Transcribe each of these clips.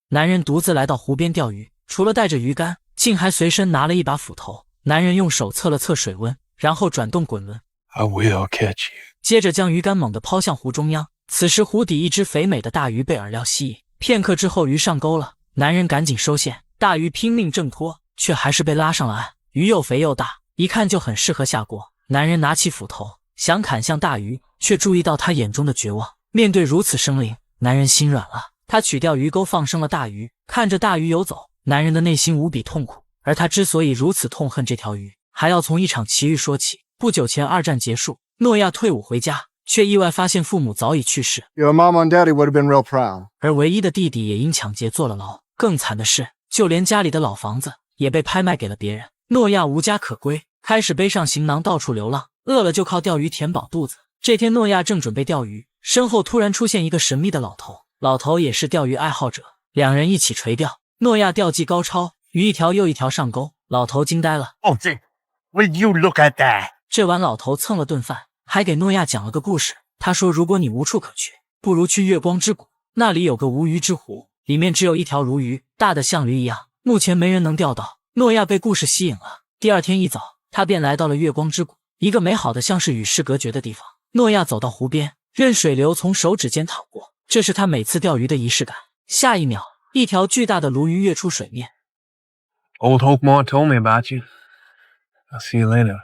男人独自来到湖边钓鱼，除了带着鱼竿，竟还随身拿了一把斧头。男人用手测了测水温，然后转动滚轮， I will catch you. 接着将鱼竿猛地抛向湖中央。此时湖底一只肥美的大鱼被饵料吸引，片刻之后鱼上钩了，男人赶紧收线，大鱼拼命挣脱，却还是被拉上了岸。鱼又肥又大，一看就很适合下锅。男人拿起斧头想砍向大鱼，却注意到他眼中的绝望。面对如此生灵，男人心软了，他取掉鱼钩放生了大鱼，看着大鱼游走，男人的内心无比痛苦。而他之所以如此痛恨这条鱼，还要从一场奇遇说起。不久前二战结束，诺亚退伍回家，却意外发现父母早已去世， Your mom and daddy would have been real proud. 而唯一的弟弟也因抢劫坐了牢。更惨的是，就连家里的老房子也被拍卖给了别人。诺亚无家可归，开始背上行囊到处流浪，饿了就靠钓鱼填饱肚子。这天，诺亚正准备钓鱼，身后突然出现一个神秘的老头，老头也是钓鱼爱好者，两人一起垂钓。诺亚钓技高超，鱼一条又一条上钩，老头惊呆了。Oh, will you look at that? 这晚老头蹭了顿饭，还给诺亚讲了个故事。他说，如果你无处可去，不如去月光之谷，那里有个无鱼之湖，里面只有一条鲈鱼，大的像鱼一样，目前没人能钓到。诺亚被故事吸引了，第二天一早，他便来到了月光之谷，一个美好的像是与世隔绝的地方。诺亚走到湖边，任水流从手指间淌过，这是他每次钓鱼的仪式感。下一秒，一条巨大的鲈鱼跃出水面。 Old Hawkmore told me about you. I'll see you later.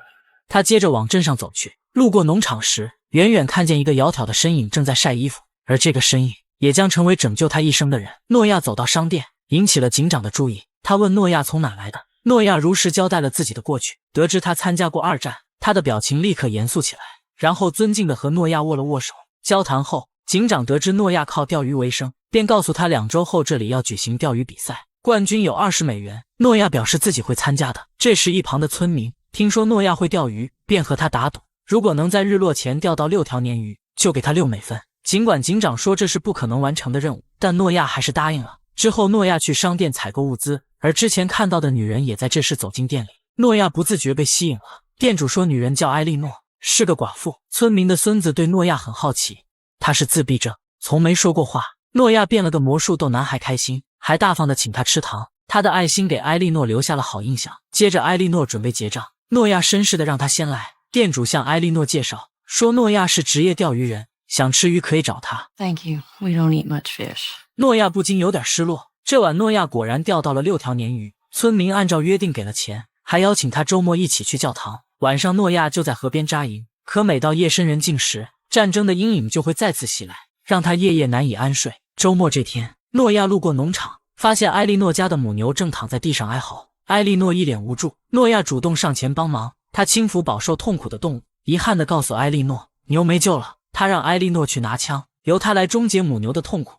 他接着往镇上走去，路过农场时，远远看见一个窈窕的身影正在晒衣服，而这个身影也将成为拯救他一生的人。诺亚走到商店，引起了警长的注意。他问诺亚从哪来的，诺亚如实交代了自己的过去。得知他参加过二战，他的表情立刻严肃起来，然后尊敬地和诺亚握了握手。交谈后，警长得知诺亚靠钓鱼为生，便告诉他2周后这里要举行钓鱼比赛，冠军有20美元。诺亚表示自己会参加的。这时，一旁的村民听说诺亚会钓鱼，便和他打赌，如果能在日落前钓到6条鲶鱼，就给他6美分。尽管警长说这是不可能完成的任务，但诺亚还是答应了。之后，诺亚去商店采购物资，而之前看到的女人也在这时走进店里。诺亚不自觉被吸引了。店主说女人叫埃莉诺，是个寡妇。村民的孙子对诺亚很好奇，他是自闭症，从没说过话。诺亚变了个魔术逗男孩开心，还大方地请他吃糖。他的爱心给埃莉诺留下了好印象。接着，埃莉诺准备结账，诺亚绅士地让他先来。店主向埃莉诺介绍说，诺亚是职业钓鱼人，想吃鱼可以找他。 Thank you. We don't eat much fish. 诺亚不禁有点失落。这晚，诺亚果然钓到了6条鲶鱼。村民按照约定给了钱，还邀请他周末一起去教堂。晚上，诺亚就在河边扎营。可每到夜深人静时，战争的阴影就会再次袭来，让他夜夜难以安睡。周末这天，诺亚路过农场，发现埃莉诺家的母牛正躺在地上哀嚎。埃莉诺一脸无助，诺亚主动上前帮忙。他轻抚饱受痛苦的动物，遗憾地告诉埃莉诺，牛没救了。他让埃莉诺去拿枪，由他来终结母牛的痛苦。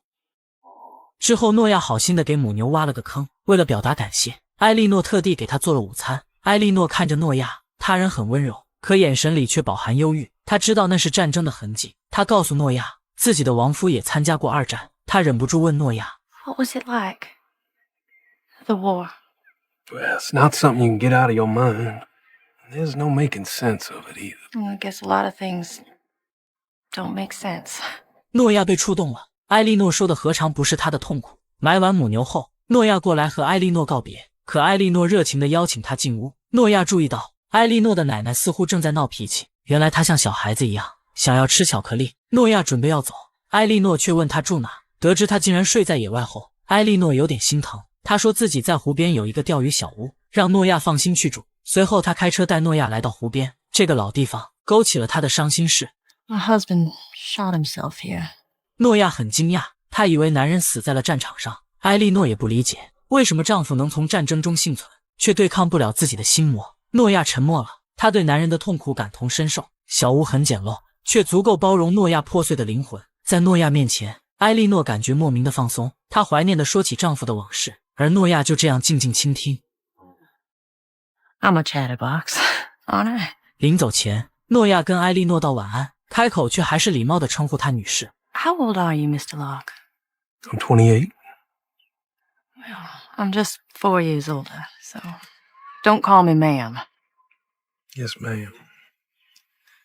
之后，诺亚好心地给母牛挖了个坑。为了表达感谢，埃莉诺特地给他做了午餐。埃莉诺看着诺亚，他人很温柔，可眼神里却饱含忧郁。他知道那是战争的痕迹。他告诉诺亚，自己的亡夫也参加过二战。他忍不住问诺亚 What was it like? The war. Well, it's not something you can get out of your mind. There's no making sense of it either. Well, I guess a lot of things don't make sense. 诺亚被触动了。埃莉诺说的何尝不是他的痛苦。埋完母牛后，诺亚过来和埃莉诺告别，可埃莉诺热情地邀请他进屋。诺亚注意到埃莉诺的奶奶似乎正在闹脾气，原来她像小孩子一样想要吃巧克力。诺亚准备要走，埃莉诺却问他住哪。得知他竟然睡在野外后，埃莉诺有点心疼。他说自己在湖边有一个钓鱼小屋，让诺亚放心去住。随后他开车带诺亚来到湖边，这个老地方勾起了他的伤心事。 My husband shot himself here. 诺亚很惊讶，他以为男人死在了战场上。埃莉诺也不理解，为什么丈夫能从战争中幸存，却对抗不了自己的心魔。诺亚沉默了，他对男人的痛苦感同身受。小屋很简陋，却足够包容诺亚破碎的灵魂。在诺亚面前，埃莉诺感觉莫名的放松，她怀念地说起丈夫的往事，而诺亚就这样静静倾听。 I'm a chatterbox, aren't I? 临走前，诺亚跟埃莉诺道晚安，开口却还是礼貌地称呼她女士。 How old are you, Mr. Locke? I'm 28. Well, I'm just 4 years older, so don't call me ma'am. Yes, ma'am.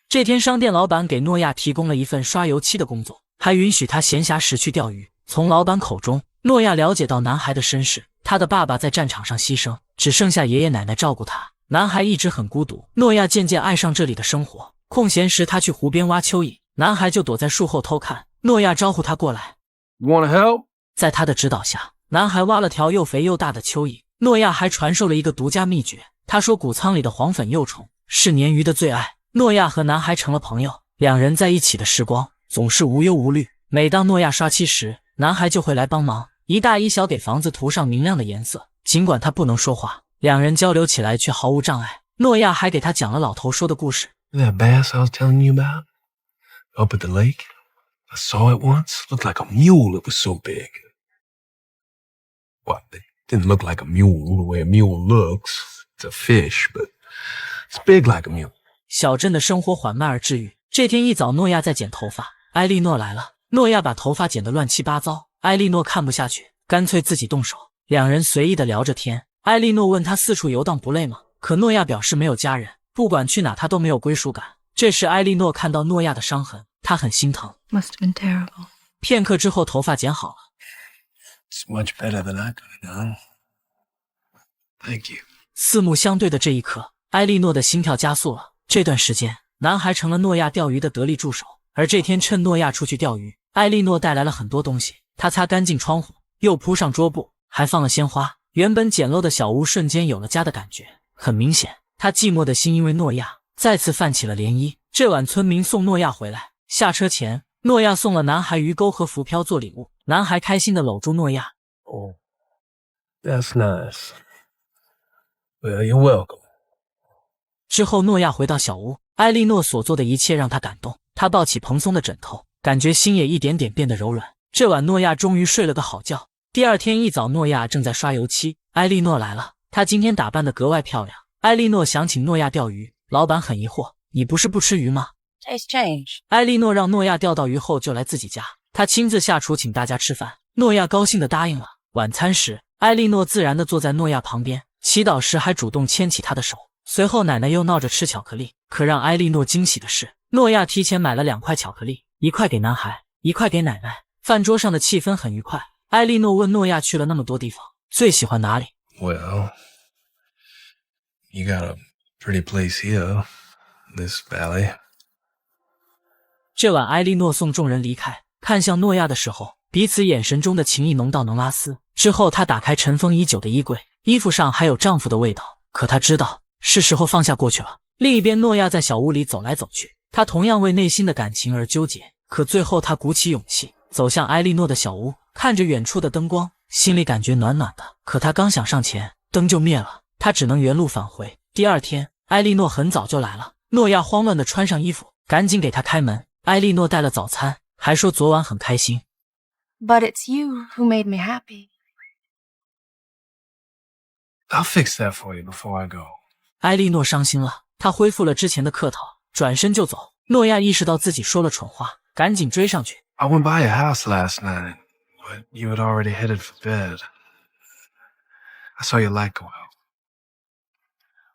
这天，商店老板给诺亚提供了一份刷油漆的工作，还允许他闲暇时去钓鱼。从老板口中，诺亚了解到男孩的身世，他的爸爸在战场上牺牲，只剩下爷爷奶奶照顾他。男孩一直很孤独，诺亚渐渐爱上这里的生活。空闲时，他去湖边挖蚯蚓，男孩就躲在树后偷看。诺亚招呼他过来， You wanna help? 在他的指导下，男孩挖了条又肥又大的蚯蚓。诺亚还传授了一个独家秘诀，他说谷仓里的黄粉幼虫是鲶鱼的最爱。诺亚和男孩成了朋友，两人在一起的时光总是无忧无虑。每当诺亚刷漆时，男孩就会来帮忙，一大一小给房子涂上明亮的颜色。尽管他不能说话，两人交流起来却毫无障碍。诺亚还给他讲了老头说的故事。 That bass I was telling you about? Up at the lake? I saw it once. Looked like a mule, it was so big. Well, it didn't look like a mule the way a mule looks. It's a fish, but it's big like a mule. 小镇的生活缓慢而治愈。这天一早，诺亚在剪头发，埃莉诺来了。诺亚把头发剪得乱七八糟，埃莉诺看不下去，干脆自己动手。两人随意的聊着天。埃莉诺问他四处游荡不累吗？可诺亚表示没有家人，不管去哪他都没有归属感。这时埃莉诺看到诺亚的伤痕，他很心疼。 Must have been terrible. 片刻之后，头发剪好了。 It's much better than I could have done. Thank you. 四目相对的这一刻，埃莉诺的心跳加速了。这段时间，男孩成了诺亚钓鱼的得力助手。而这天趁诺亚出去钓鱼，埃莉诺带来了很多东西。她擦干净窗户，又铺上桌布，还放了鲜花。原本简陋的小屋瞬间有了家的感觉。很明显，她寂寞的心因为诺亚再次泛起了涟漪。这晚，村民送诺亚回来，下车前，诺亚送了男孩鱼钩和浮漂做礼物。男孩开心地搂住诺亚。 Oh, that's nice. Well, you're welcome. 之后，诺亚回到小屋，埃莉诺所做的一切让他感动。他抱起蓬松的枕头，感觉心也一点点变得柔软。这晚，诺亚终于睡了个好觉。第二天一早，诺亚正在刷油漆，埃莉诺来了。她今天打扮得格外漂亮。埃莉诺想请诺亚钓鱼，老板很疑惑：“你不是不吃鱼吗？” Taste change. 埃莉诺让诺亚钓到鱼后就来自己家，他亲自下厨请大家吃饭。诺亚高兴地答应了。晚餐时，埃莉诺自然地坐在诺亚旁边，祈祷时还主动牵起他的手。随后奶奶又闹着吃巧克力，可让埃莉诺惊喜的是，诺亚提前买了2块巧克力，一块给男孩，一块给奶奶。饭桌上的气氛很愉快。埃莉诺问诺亚去了那么多地方，最喜欢哪里？ Well, you got a pretty place here, this valley. 这晚，埃莉诺送众人离开，看向诺亚的时候，彼此眼神中的情谊浓到能拉丝。之后，她打开尘封已久的衣柜，衣服上还有丈夫的味道，可她知道是时候放下过去了。另一边，诺亚在小屋里走来走去，他同样为内心的感情而纠结。可最后，他鼓起勇气走向埃莉诺的小屋，看着远处的灯光，心里感觉暖暖的。可他刚想上前，灯就灭了，他只能原路返回。第二天，埃莉诺很早就来了，诺亚慌乱地穿上衣服，赶紧给他开门。埃莉诺带了早餐，还说昨晚很开心。 But it's you who made me happy. I'll fix that for you before I go. 埃莉诺伤心了，她恢复了之前的客套，转身就走。诺亚意识到自己说了蠢话，赶紧追上去。 I went by your house last night, but you had already headed for bed. I saw your light go out.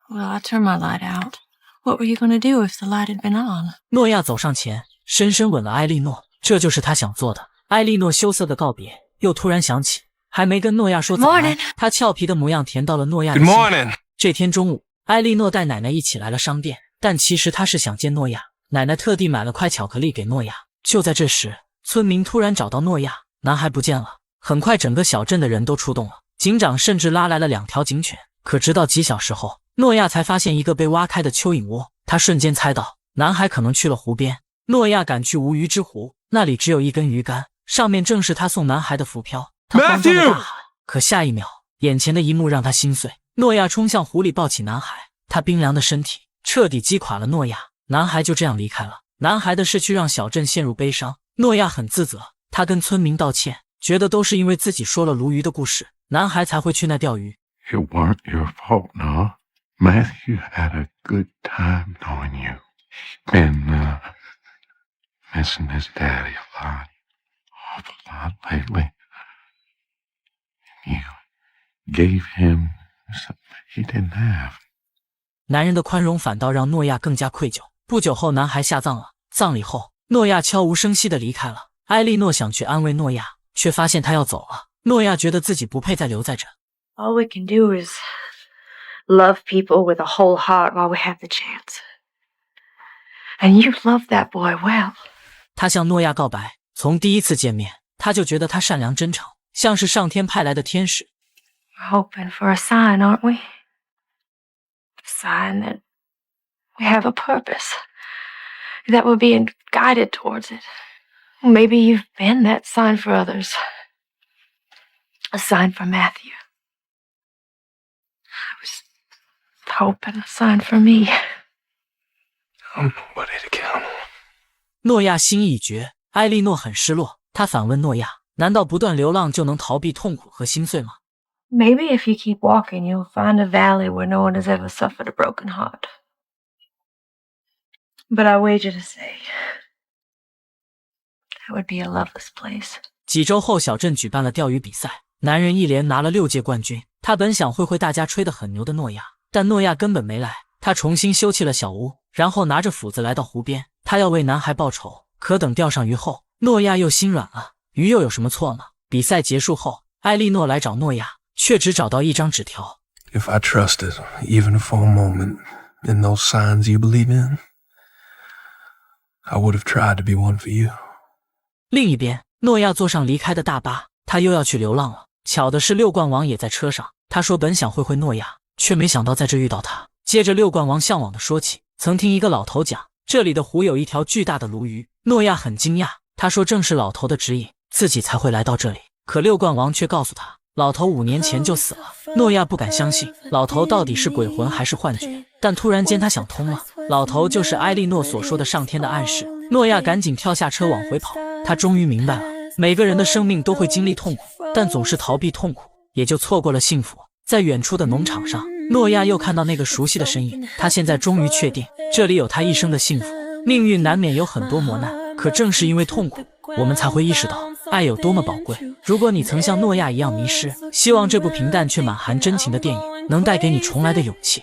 Well, I turned my light out. What were you going to do if the light had been on? 诺亚走上前，深深吻了埃莉诺，这就是他想做的。埃莉诺羞涩的告别，又突然想起还没跟诺亚说早安。 Morning. 他俏皮的模样甜到了诺亚的 Good 心。 morning. 这天中午，埃莉诺带奶奶一起来了商店，但其实她是想见诺亚。奶奶特地买了块巧克力给诺亚。就在这时，村民突然找到诺亚，男孩不见了。很快，整个小镇的人都出动了，警长甚至拉来了2条警犬。可直到几小时后，诺亚才发现一个被挖开的蚯蚓窝。他瞬间猜到男孩可能去了湖边。诺亚赶去无鱼之湖，那里只有一根鱼竿，上面正是他送男孩的浮漂。他慌张的大喊，可下一秒，眼前的一幕让他心碎。诺亚冲向湖里抱起男孩，他冰凉的身体彻底击垮了诺亚。男孩就这样离开了。男孩的逝去让小镇陷入悲伤。诺亚很自责，他跟村民道歉，觉得都是因为自己说了鲈鱼的故事，男孩才会去那钓鱼。 It weren't your fault, no. Matthew had a good time knowing you. Been missing his daddy a lot, awful lot lately. You gave him something he didn't have. 男人的宽容反倒让诺亚更加愧疚。不久后，男孩下葬了。葬礼后，诺亚悄无声息地离开了。埃莉诺想去安慰诺亚，却发现他要走了。诺亚觉得自己不配再留在这。 All we can do is love people with a whole heart while we have the chance. And you love that boy well. 他向诺亚告白，从第一次见面，他就觉得他善良真诚，像是上天派来的天使。 We're hoping for a sign, aren't we? A sign that we have a purpose, that we're being guided towards it. Maybe you've been that sign for others. A sign for Matthew. I was hoping a sign for me. I'm nobody to count on. 诺亚心意已决，埃莉诺很失落。他反问诺亚：“难道不断流浪就能逃避痛苦和心碎吗？” Maybe if you keep walking, you'll find a valley where no one has ever suffered a broken heart. But I wager to say, that would be a loveless place. 几周后，小镇举办了钓鱼比赛，男人一连拿了6届冠军。他本想会大家吹得很牛的诺亚，但诺亚根本没来。他重新修葺了小屋，然后拿着斧子来到湖边，他要为男孩报仇。可等钓上鱼后，诺亚又心软了。鱼又有什么错呢？比赛结束后，埃莉诺来找诺亚，却只找到一张纸条。 If I trusted, even for a moment, in those signs you believe in, I would have tried to be one for you. 另一边，诺亚坐上离开的大巴，他又要去流浪了。巧的是，六冠王也在车上。他说本想会诺亚，却没想到在这遇到他。接着，六冠王向往的说起，曾听一个老头讲，这里的湖有一条巨大的鲈鱼。诺亚很惊讶，他说正是老头的指引，自己才会来到这里。可六冠王却告诉他，老头5年前就死了。诺亚不敢相信，老头到底是鬼魂还是幻觉？但突然间他想通了，老头就是埃莉诺所说的上天的暗示。诺亚赶紧跳下车往回跑，他终于明白了，每个人的生命都会经历痛苦，但总是逃避痛苦，也就错过了幸福。在远处的农场上，诺亚又看到那个熟悉的身影，他现在终于确定，这里有他一生的幸福。命运难免有很多磨难，可正是因为痛苦，我们才会意识到爱有多么宝贵。如果你曾像诺亚一样迷失，希望这部平淡却满含真情的电影能带给你重来的勇气。